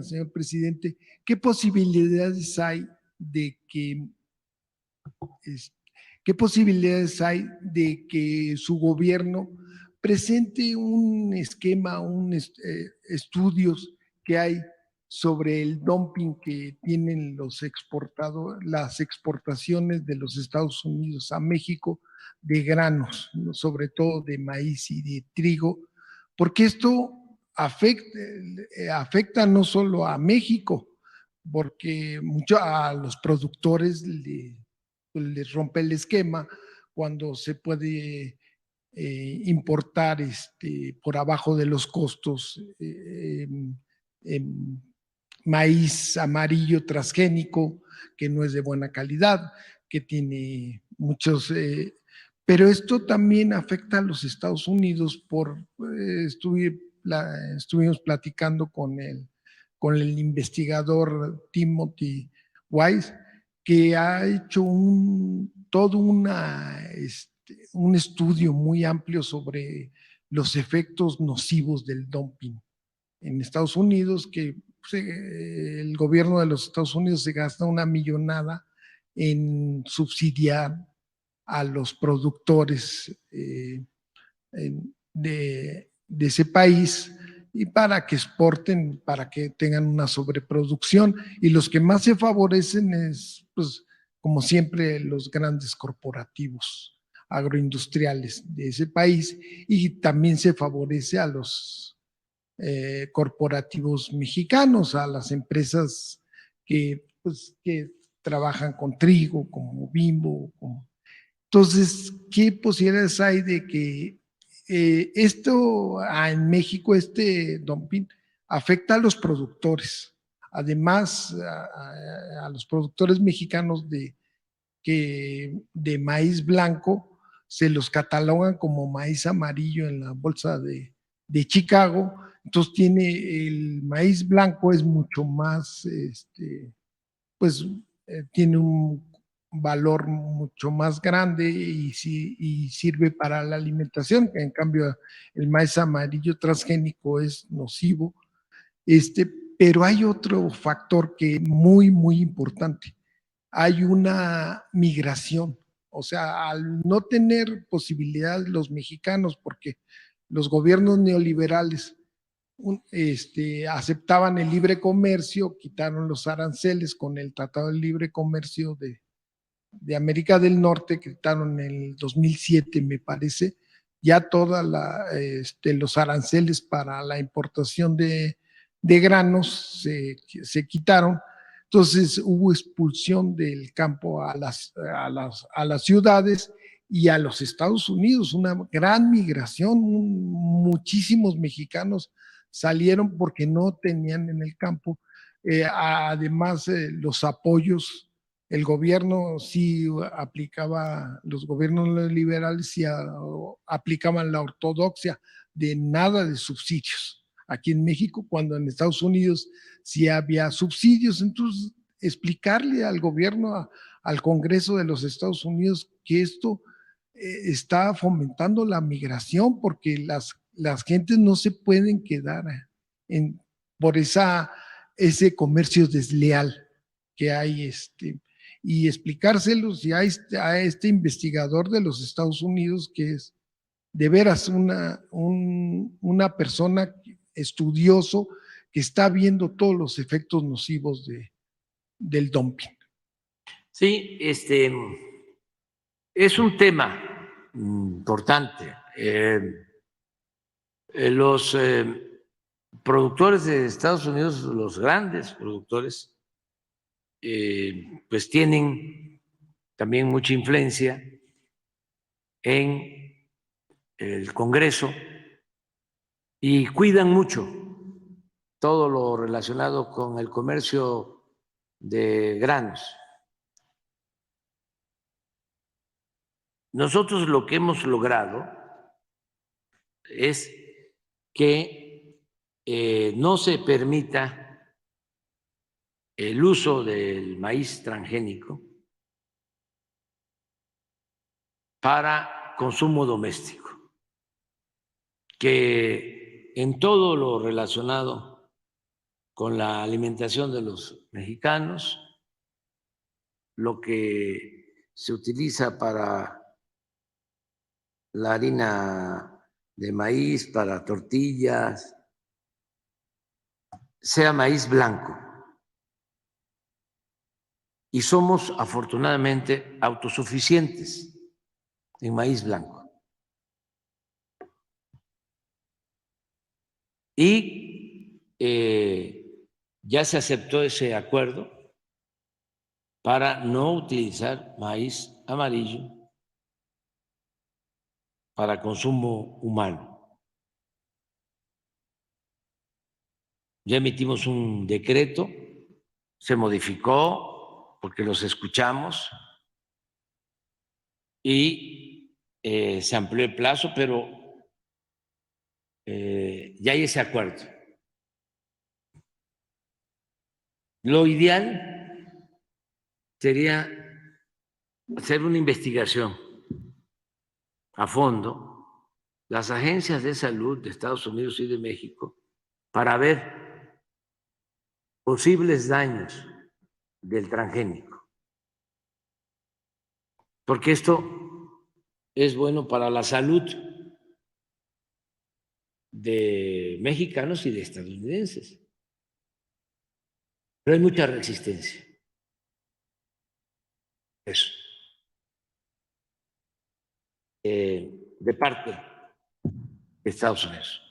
señor presidente, ¿qué posibilidades hay de que, qué posibilidades hay de que su gobierno presente un esquema, estudios que hay sobre el dumping que tienen las exportaciones de los Estados Unidos a México de granos, ¿no? Sobre todo de maíz y de trigo, porque esto afecta no solo a México, porque mucho a los productores les rompe el esquema cuando se puede importar por abajo de los costos maíz amarillo transgénico, que no es de buena calidad, que tiene muchos... pero esto también afecta a los Estados Unidos estuvimos platicando con el investigador Timothy Wise, que ha hecho un estudio muy amplio sobre los efectos nocivos del dumping en Estados Unidos, que el gobierno de los Estados Unidos se gasta una millonada en subsidiar a los productores de ese país y para que exporten, para que tengan una sobreproducción. Y los que más se favorecen es, pues, como siempre, los grandes corporativos agroindustriales de ese país, y también se favorece a los corporativos mexicanos, a las empresas que trabajan con trigo, como Bimbo. Entonces, ¿qué posibilidades hay de que en México, este dumping afecta a los productores? Además, a los productores mexicanos de maíz blanco se los catalogan como maíz amarillo en la bolsa de Chicago. Entonces el maíz blanco es mucho más, pues tiene un valor mucho más grande y sirve para la alimentación. En cambio, el maíz amarillo transgénico es nocivo. Pero hay otro factor que es muy, muy importante. Hay una migración. O sea, al no tener posibilidad los mexicanos, porque los gobiernos neoliberales aceptaban el libre comercio, quitaron los aranceles con el Tratado de Libre Comercio de América del Norte, que quitaron en el 2007, me parece, ya todos los aranceles para la importación de granos se quitaron. Entonces hubo expulsión del campo a las ciudades y a los Estados Unidos, una gran migración, muchísimos mexicanos salieron porque no tenían en el campo. Además, los apoyos, el gobierno sí aplicaba, los gobiernos liberales sí aplicaban la ortodoxia de nada de subsidios. Aquí en México, cuando en Estados Unidos sí había subsidios, entonces explicarle al gobierno, al Congreso de los Estados Unidos que esto está fomentando la migración, porque las gentes no se pueden quedar por ese comercio desleal que hay, y explicárselos y a este investigador de los Estados Unidos, que es de veras una persona estudioso que está viendo todos los efectos nocivos del dumping. Sí, es un tema importante. Los productores de Estados Unidos, los grandes productores, pues tienen también mucha influencia en el Congreso y cuidan mucho todo lo relacionado con el comercio de granos. Nosotros lo que hemos logrado es que no se permita el uso del maíz transgénico para consumo doméstico, que en todo lo relacionado con la alimentación de los mexicanos, lo que se utiliza para la harina de maíz, para tortillas, sea maíz blanco. Y somos afortunadamente autosuficientes en maíz blanco. Y ya se aceptó ese acuerdo para no utilizar maíz amarillo para consumo humano. Ya emitimos un decreto, se modificó porque los escuchamos y se amplió el plazo, pero ya hay ese acuerdo. Lo ideal sería hacer una investigación a fondo, las agencias de salud de Estados Unidos y de México, para ver posibles daños del transgénico. Porque esto es bueno para la salud de mexicanos y de estadounidenses. Pero hay mucha resistencia. Eso. De parte de Estados Unidos.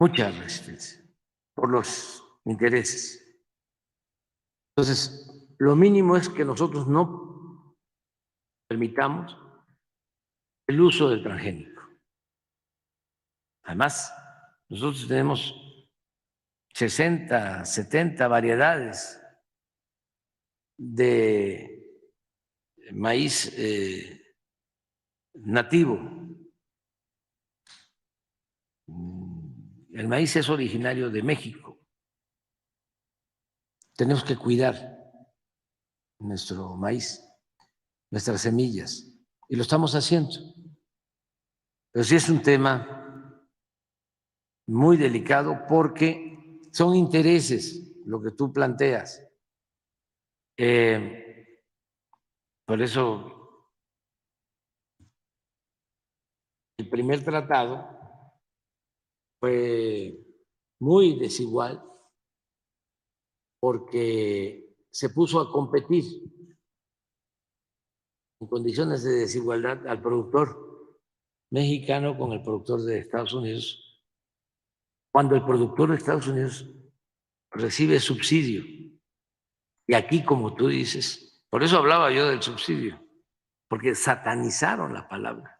Mucha resistencia por los intereses. Entonces, lo mínimo es que nosotros no permitamos el uso del transgénico. Además, nosotros tenemos 60, 70 variedades de maíz nativo. El maíz es originario de México. Tenemos que cuidar nuestro maíz, nuestras semillas, y lo estamos haciendo. Pero sí es un tema muy delicado porque son intereses lo que tú planteas. Por eso el primer tratado fue muy desigual porque se puso a competir en condiciones de desigualdad al productor mexicano con el productor de Estados Unidos, cuando el productor de Estados Unidos recibe subsidio. Y aquí, como tú dices, por eso hablaba yo del subsidio, porque satanizaron la palabra.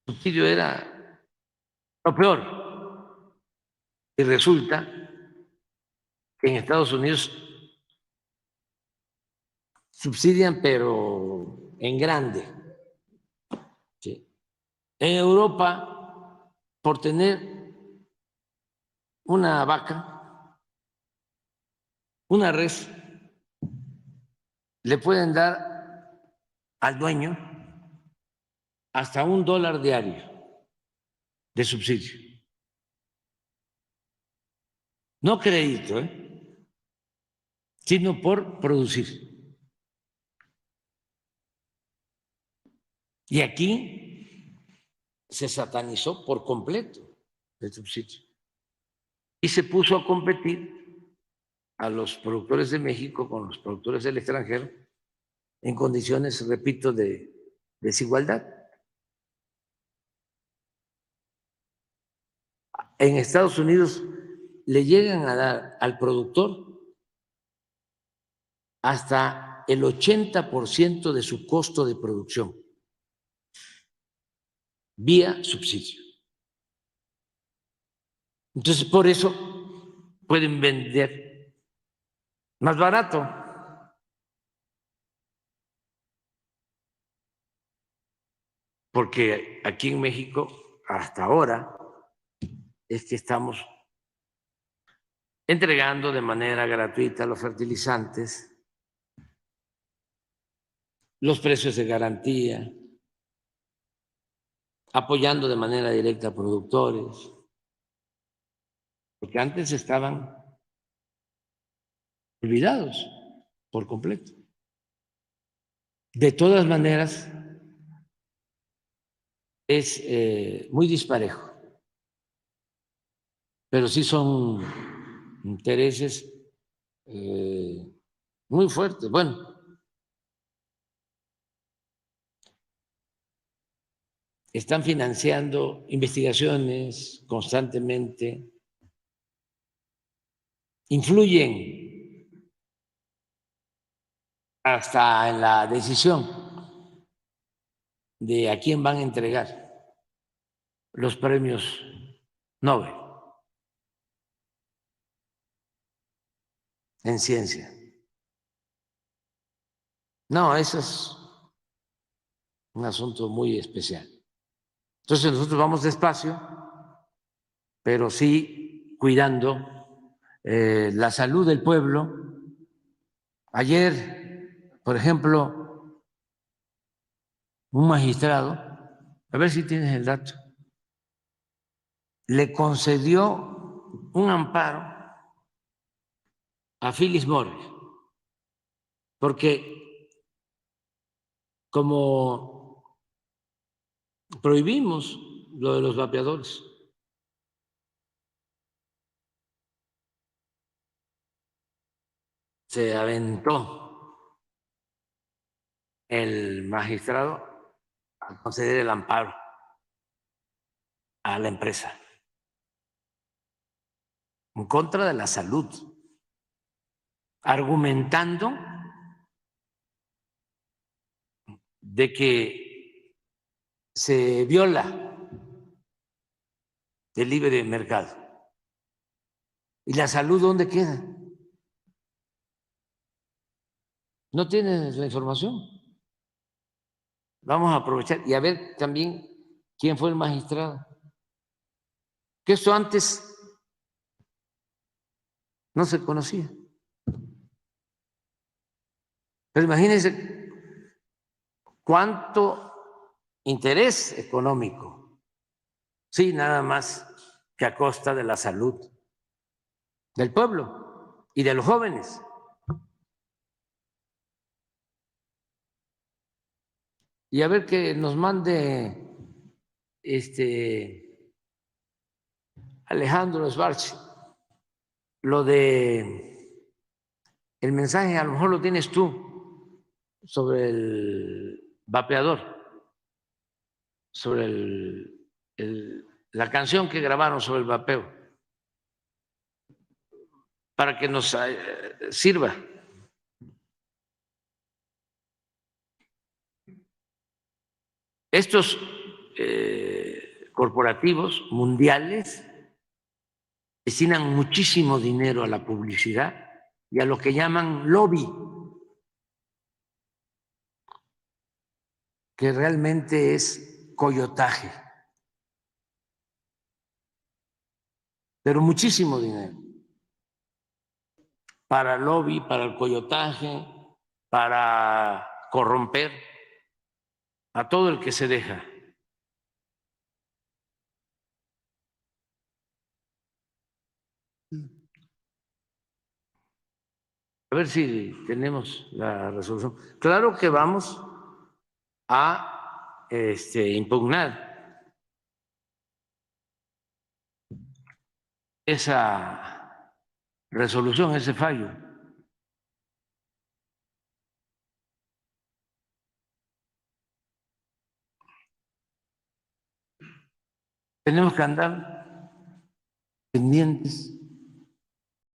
El subsidio era lo peor. Y resulta que en Estados Unidos subsidian, pero en grande. ¿Sí? En Europa, por tener una vaca, una res, le pueden dar al dueño hasta $1 diario de subsidio. No crédito, sino por producir. Y aquí se satanizó por completo el subsidio. Y se puso a competir a los productores de México con los productores del extranjero en condiciones, repito, de desigualdad. En Estados Unidos le llegan a dar al productor hasta el 80% de su costo de producción vía subsidio. Entonces, por eso pueden vender más barato. Porque aquí en México, hasta ahora, es que estamos entregando de manera gratuita los fertilizantes, los precios de garantía, apoyando de manera directa a productores. porque antes estaban olvidados por completo. De todas maneras, es muy disparejo, pero sí son intereses muy fuertes. Bueno, están financiando investigaciones constantemente, influyen hasta en la decisión de a quién van a entregar los premios Nobel en ciencia. No, eso es un asunto muy especial. Entonces nosotros vamos despacio, pero sí cuidando la salud del pueblo. Ayer, por ejemplo, un magistrado, a ver si tienes el dato, le concedió un amparo a Phyllis Morris, porque como prohibimos lo de los vapeadores, se aventó el magistrado a conceder el amparo a la empresa en contra de la salud, argumentando de que se viola el libre mercado. ¿Y la salud dónde queda? ¿No tienes la información? Vamos a aprovechar y a ver también quién fue el magistrado. Que esto antes no se conocía. Pero imagínense cuánto interés económico, sí, nada más que a costa de la salud del pueblo y de los jóvenes. Y a ver que nos mande Alejandro Schwartz lo de el mensaje, a lo mejor lo tienes tú, sobre el vapeador, sobre la canción que grabaron sobre el vapeo, para que nos sirva. Estos corporativos mundiales destinan muchísimo dinero a la publicidad y a lo que llaman lobby, que realmente es coyotaje, pero muchísimo dinero para el lobby, para el coyotaje, para corromper a todo el que se deja. A ver si tenemos la resolución. Claro que vamos a impugnar esa resolución, ese fallo. Tenemos que andar pendientes